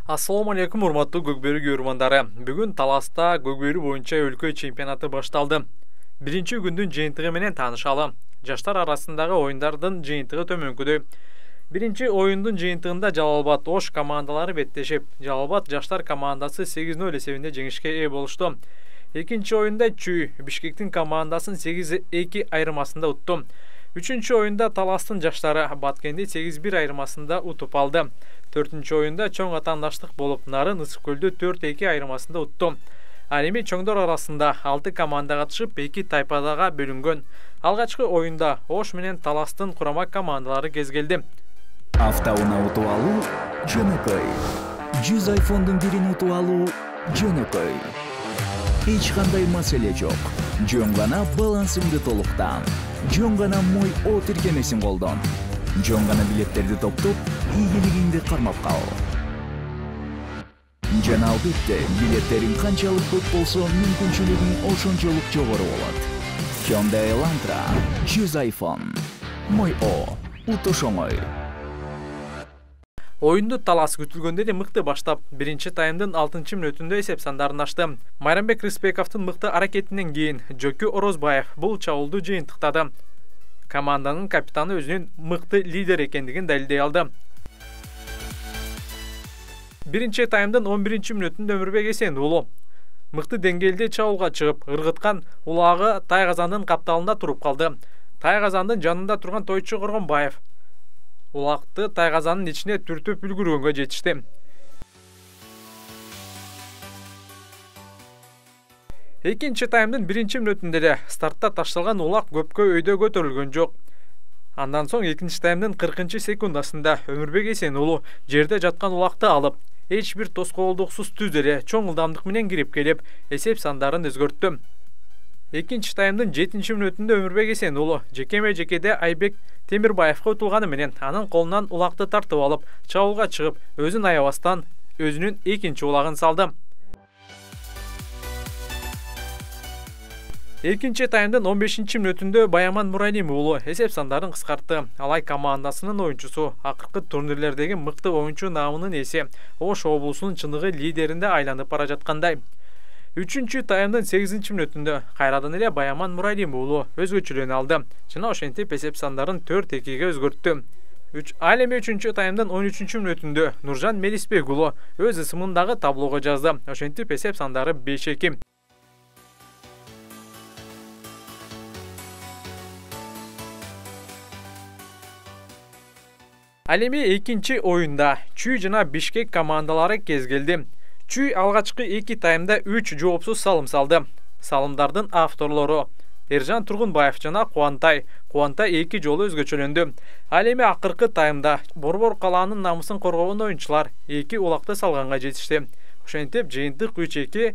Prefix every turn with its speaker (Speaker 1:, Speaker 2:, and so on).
Speaker 1: Assalamu алейкум, урматтуу Көкбөрү көрүмандары. Бүгүн Таласта Көкбөрү боюнча өлкө чемпионаты башталды. Биринчи күндүн жыйынтыгы менен таанышалы. Жаштар арасындагы оюндардын жыйынтыгы төмөнкүдө. Биринчи оюндун жыйынтыгында Жалалбат Ош командалары беттешип, Жалалбат жаштар командасы 8-0 эсебинде жеңишке ээ болушту. Экинчи оюнда Чүй Бишкектин командасын 8-2 айырмасында утту. Үчүнчү оюнда Таластын жаштары Баткенди 8-1 айырмасында утуп алды. Төртүнчү оюнда чоң атаандаштык болуп, Нарын Ысык-Көлдү 4-2 айырмасында утту. Ал эми чоңдор арасында 6 команда катышып, 2 тайпадага бөлүнгөн. Алгачкы оюнда Ош менен Таластын курама командалары кезгелди.
Speaker 2: Автоунаа утуп алуу жөнөкөй. 100 айфондун бирин утуп алуу жөнөкөй. Эч кандай маселе жок. Жөн гана балансыңды толуктан. Жөн гана Мой О тиркемесин колдон. Жөн гана билеттерди топтоп, ийгилигиңди кармап кал. Жана албетте, билеттериң канчалык көп болсо, мүмкүнчүлүгүң ошончолук жогору болот. Hyundai Elantra 100 iPhone. Мой О утуш оңой.
Speaker 1: Оюнду Талас күтүлгөндөн мыкты баштап, биринчи таймдын 6-мүнөтүндө эсеп сандарын ачты. Майрамбек Рыспековдун мыкты аракетинен кийин Жөкү Орозбаев бул чабуулду жыйынтыктады. Команданын капитаны өзүнүн мыкты лидер экендигин далилдей алды. Биринчи таймдын 11-мүнөтүндө Өмүрбек Эсен уулу мыкты деңгээлде чабуулга чыгып, ыргыткан улагы Тайгазандын капталында туруп калды. Тайгазандын жанында турган Тойчу Коргонбаев улагды Тайгазандын ичине түртүп үлгүргөнгө жетишти. Экинчи таймдын 1-мүнөтүндө эле стартта ташталган улак көпкө өйдө көтөрүлгөн жок. Андан соң экинчи таймдын 40-секундасында Өмүрбек Эсен уулу жерде жаткан улакты алып, эч бир тоскоолдуксуз түз эле чоң ылдамдык менен кирип келип, эсеп сандарын өзгөрттү. Экинчи таймдын 7-мүнөтүндө Өмүрбек Эсен уулу жекеме-жекеде Айбек Темирбаевга утулганы менен анын колунан улакты тартып алып, чабуулга чыгып, өзүн аябастан өзүнүн экинчи улагын салды. Экинчи таймдын 15-мүнөтүндө Баяман Муралим уулу эсеп сандарын кыскартты. Алай командасынын оюнчусу акыркы турнирлердеги мыкты оюнчу наамынын ээси Ош облусунун чындыгы лидеринде айланып бара жаткандай. Үчүнчү таймдын 8-мүнөтүндө кайрадан эле Баяман Муралим уулу өзгөчөлөнү алды. Жана ошентип эсеп сандарын 4-2-ге өзгөрттү. Ал эми үчүнчү таймдын 13-мүнөтүндө Нуржан Мелисбек уулу өз ысымындагы таблого жазды. Ошентип эсеп сандары 5-2. Ал эми экинчи оюнда Чүй жана Бишкек командалары кезгелди. Чүй алгачкы 2 таймда 3 жоопсуз салым салды. Салымдардын авторлору Эржан Тургунбаев жана Кубантай 2 жолу өзгөчөлөндү. Ал эми акыркы таймда Борбор калаанын намысын коргогон оюнчулар 2 улакты салганга жетишти. Ошентип жыйынтык 3-2